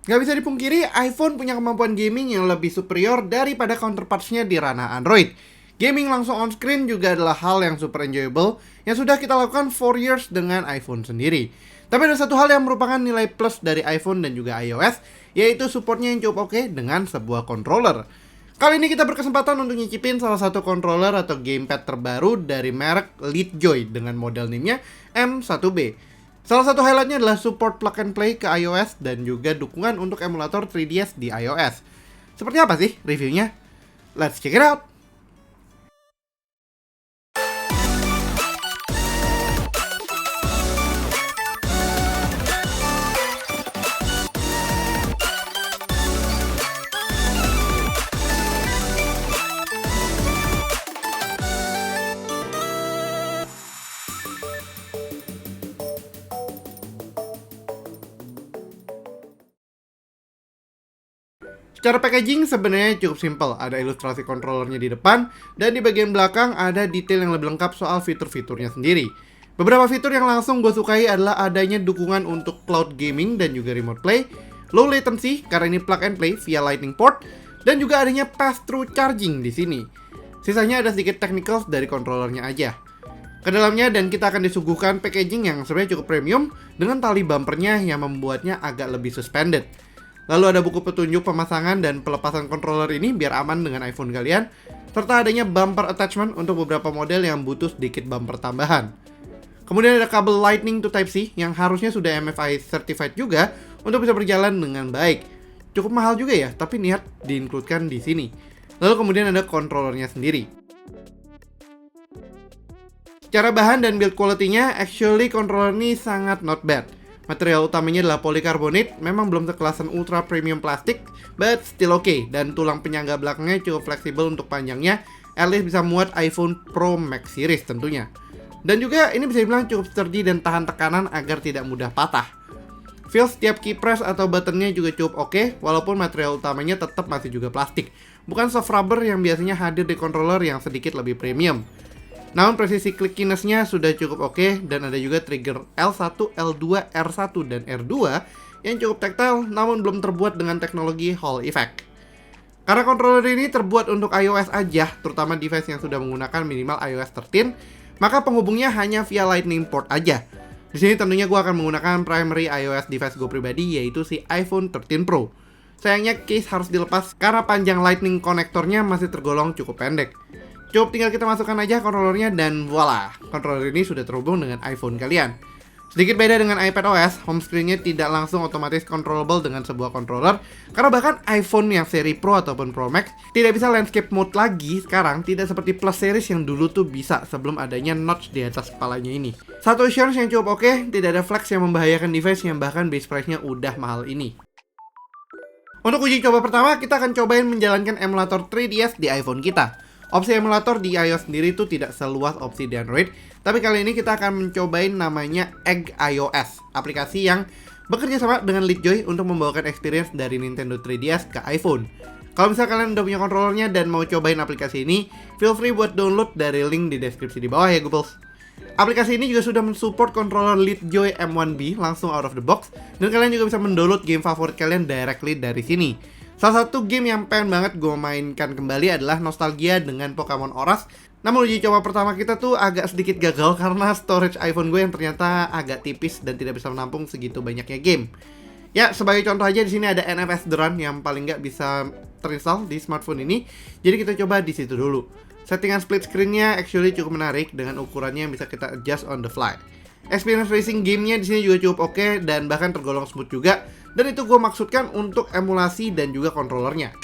Nggak bisa dipungkiri, iPhone punya kemampuan gaming yang lebih superior daripada counterparts-nya di ranah Android. Gaming langsung on screen juga adalah hal yang super enjoyable yang sudah kita lakukan 4 years dengan iPhone sendiri. Tapi ada satu hal yang merupakan nilai plus dari iPhone dan juga iOS, yaitu supportnya yang cukup oke dengan sebuah controller. Kali ini kita berkesempatan untuk nyicipin salah satu controller atau gamepad terbaru dari merek Leadjoy dengan model name-nya M1B. Salah satu highlightnya adalah support plug and play ke iOS dan juga dukungan untuk emulator 3DS di iOS. Seperti apa sih reviewnya? Let's check it out! Secara packaging sebenarnya cukup simple. Ada ilustrasi controllernya di depan, dan di bagian belakang ada detail yang lebih lengkap soal fitur-fiturnya sendiri. Beberapa fitur yang langsung gue sukai adalah adanya dukungan untuk cloud gaming dan juga remote play, low latency karena ini plug and play via lightning port, dan juga adanya pass-through charging di sini. Sisanya ada sedikit technicals dari controllernya aja. Ke dalamnya dan kita akan disuguhkan packaging yang sebenarnya cukup premium dengan tali bumpernya yang membuatnya agak lebih suspended. Lalu ada buku petunjuk pemasangan dan pelepasan controller ini biar aman dengan iPhone kalian, serta adanya bumper attachment untuk beberapa model yang butuh sedikit bumper tambahan. Kemudian ada kabel Lightning to Type-C yang harusnya sudah MFI certified juga untuk bisa berjalan dengan baik. Cukup mahal juga ya, tapi niat diincludekan di sini. Lalu kemudian ada controllernya sendiri. Secara bahan dan build quality-nya, actually controller ini sangat not bad. Material utamanya adalah polikarbonat, memang belum sekelasan ultra premium plastik, but still okay. Dan tulang penyangga belakangnya cukup fleksibel untuk panjangnya, at least bisa muat iPhone Pro Max Series tentunya. Dan juga ini bisa dibilang cukup sturdy dan tahan tekanan agar tidak mudah patah. Feel setiap key press atau buttonnya juga cukup oke, walaupun material utamanya tetap masih juga plastik. Bukan soft rubber yang biasanya hadir di controller yang sedikit lebih premium. Namun presisi clickiness-nya sudah cukup oke, dan ada juga trigger L1, L2, R1, dan R2 yang cukup tactile namun belum terbuat dengan teknologi Hall Effect. Karena controller ini terbuat untuk iOS aja, terutama device yang sudah menggunakan minimal iOS 13, maka penghubungnya hanya via Lightning port aja. Di sini tentunya gue akan menggunakan primary iOS device gue pribadi, yaitu si iPhone 13 Pro. Sayangnya case harus dilepas karena panjang Lightning konektornya masih tergolong cukup pendek. Cukup tinggal kita masukkan aja controllernya dan voila, controller ini sudah terhubung dengan iPhone kalian. Sedikit beda dengan iPadOS, home screen-nya tidak langsung otomatis controllable dengan sebuah controller, karena bahkan iPhone yang seri Pro ataupun Pro Max tidak bisa landscape mode lagi sekarang, tidak seperti Plus series yang dulu tuh bisa sebelum adanya notch di atas kepalanya ini. Satu assurance yang cukup oke, tidak ada flex yang membahayakan device yang bahkan base price-nya udah mahal ini. Untuk uji coba pertama, kita akan cobain menjalankan emulator 3DS di iPhone kita. Opsi emulator di iOS sendiri itu tidak seluas opsi di Android, tapi kali ini kita akan mencobain namanya Egg iOS, aplikasi yang bekerja sama dengan Leadjoy untuk membawakan experience dari Nintendo 3DS ke iPhone. Kalau misalnya kalian udah punya controllernya dan mau cobain aplikasi ini, feel free buat download dari link di deskripsi di bawah ya Googles. Aplikasi ini juga sudah mensupport controller Leadjoy M1B langsung out of the box, dan kalian juga bisa mendownload game favorit kalian directly dari sini. Salah satu game yang pengen banget gue mainkan kembali adalah nostalgia dengan Pokemon Oras. Namun uji coba pertama kita tuh agak sedikit gagal karena storage iPhone gue yang ternyata agak tipis dan tidak bisa menampung segitu banyaknya game. Ya, sebagai contoh aja di sini ada NFS The Run yang paling nggak bisa terinstall di smartphone ini. Jadi kita coba di situ dulu. Settingan split screen-nya actually cukup menarik dengan ukurannya yang bisa kita adjust on the fly. Experience racing gamenya di sini juga cukup oke dan bahkan tergolong smooth juga. Dan itu gue maksudkan untuk emulasi dan juga controllernya.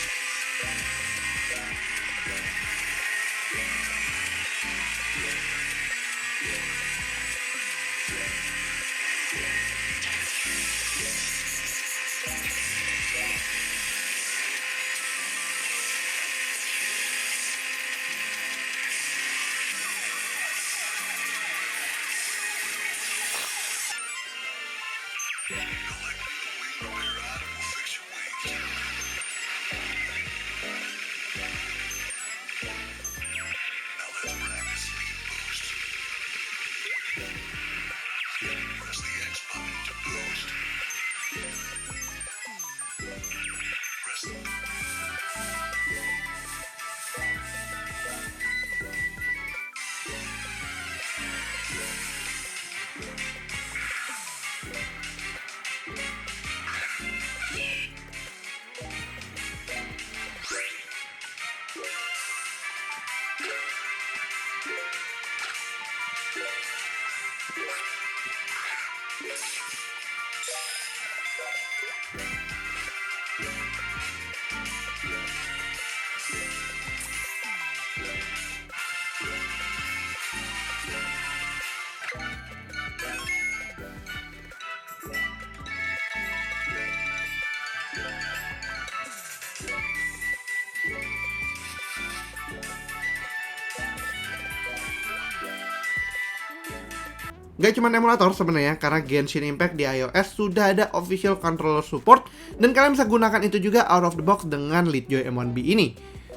Gak cuma emulator sebenarnya, karena Genshin Impact di iOS sudah ada official controller support dan kalian bisa gunakan itu juga out of the box dengan Leadjoy M1B ini.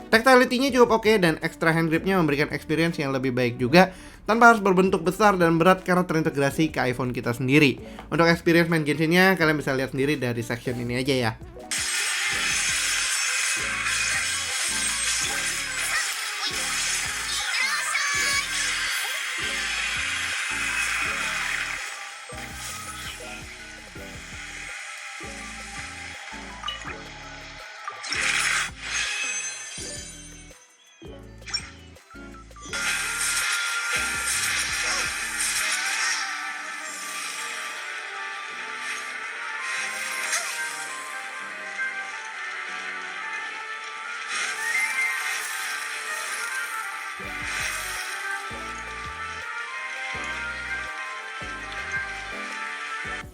Tactility-nya cukup oke dan extra hand grip-nya memberikan experience yang lebih baik juga tanpa harus berbentuk besar dan berat karena terintegrasi ke iPhone kita sendiri. Untuk experience main Genshin-nya kalian bisa lihat sendiri dari section ini aja ya.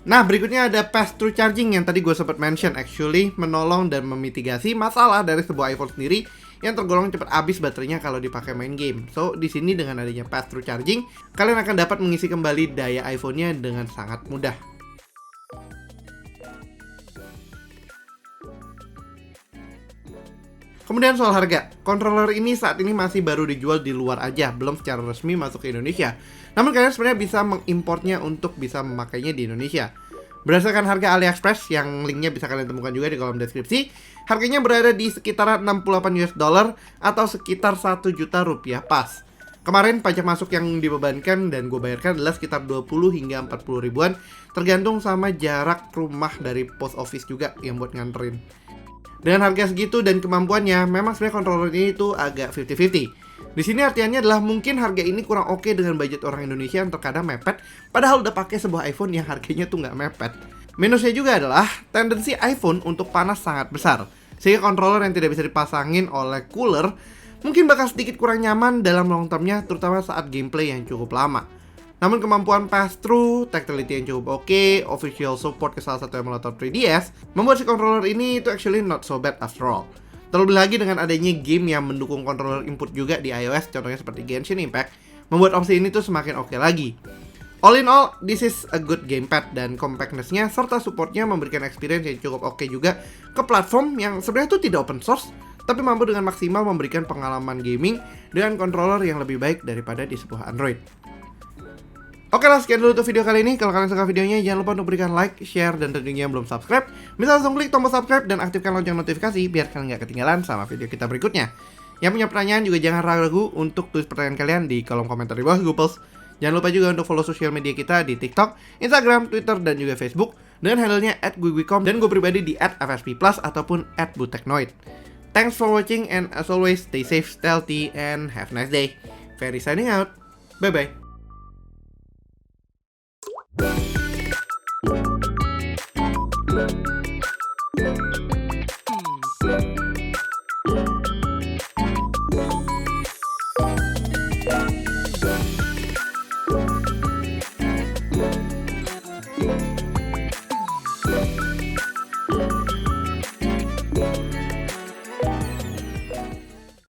Nah, berikutnya ada pass-through charging yang tadi gue sempat mention, actually menolong dan memitigasi masalah dari sebuah iPhone sendiri yang tergolong cepat habis baterainya kalau dipakai main game. So, di sini dengan adanya pass-through charging, kalian akan dapat mengisi kembali daya iPhone-nya dengan sangat mudah. Kemudian soal harga, controller ini saat ini masih baru dijual di luar aja, belum secara resmi masuk ke Indonesia. Namun kalian sebenarnya bisa mengimportnya untuk bisa memakainya di Indonesia. Berdasarkan harga AliExpress yang linknya bisa kalian temukan juga di kolom deskripsi, harganya berada di sekitar 68 US dollar atau sekitar 1 juta rupiah pas. Kemarin pajak masuk yang dibebankan dan gue bayarkan adalah sekitar 20 hingga 40 ribuan, tergantung sama jarak rumah dari post office juga yang buat nganterin. Dengan harga segitu dan kemampuannya, memang sebenarnya controller ini tuh agak 50-50. Di sini artiannya adalah mungkin harga ini kurang oke dengan budget orang Indonesia yang terkadang mepet, padahal udah pakai sebuah iPhone yang harganya tuh nggak mepet. Minusnya juga adalah tendensi iPhone untuk panas sangat besar, sehingga controller yang tidak bisa dipasangin oleh cooler mungkin bakal sedikit kurang nyaman dalam long termnya, terutama saat gameplay yang cukup lama. Namun kemampuan pass-through, tactility yang cukup oke, official support ke salah satu emulator 3DS, membuat si controller ini itu actually not so bad after all. Terlebih lagi dengan adanya game yang mendukung controller input juga di iOS, contohnya seperti Genshin Impact, membuat opsi ini tuh semakin oke lagi. All in all, this is a good gamepad dan compactness-nya serta supportnya memberikan experience yang cukup oke juga ke platform yang sebenarnya tuh tidak open source, tapi mampu dengan maksimal memberikan pengalaman gaming dengan controller yang lebih baik daripada di sebuah Android. Oke lah, sekian dulu untuk video kali ini. Kalau kalian suka videonya, jangan lupa untuk berikan like, share, dan tentunya yang belum subscribe, bisa langsung klik tombol subscribe dan aktifkan lonceng notifikasi biar kalian nggak ketinggalan sama video kita berikutnya. Yang punya pertanyaan juga jangan ragu-ragu untuk tulis pertanyaan kalian di kolom komentar di bawah Googles. Jangan lupa juga untuk follow sosial media kita di TikTok, Instagram, Twitter, dan juga Facebook dengan handle-nya @guigwicom dan gue pribadi di @fsp+ ataupun @buteknoid. Thanks for watching and as always, stay safe, stay healthy, and have a nice day. Ferry signing out. Bye-bye.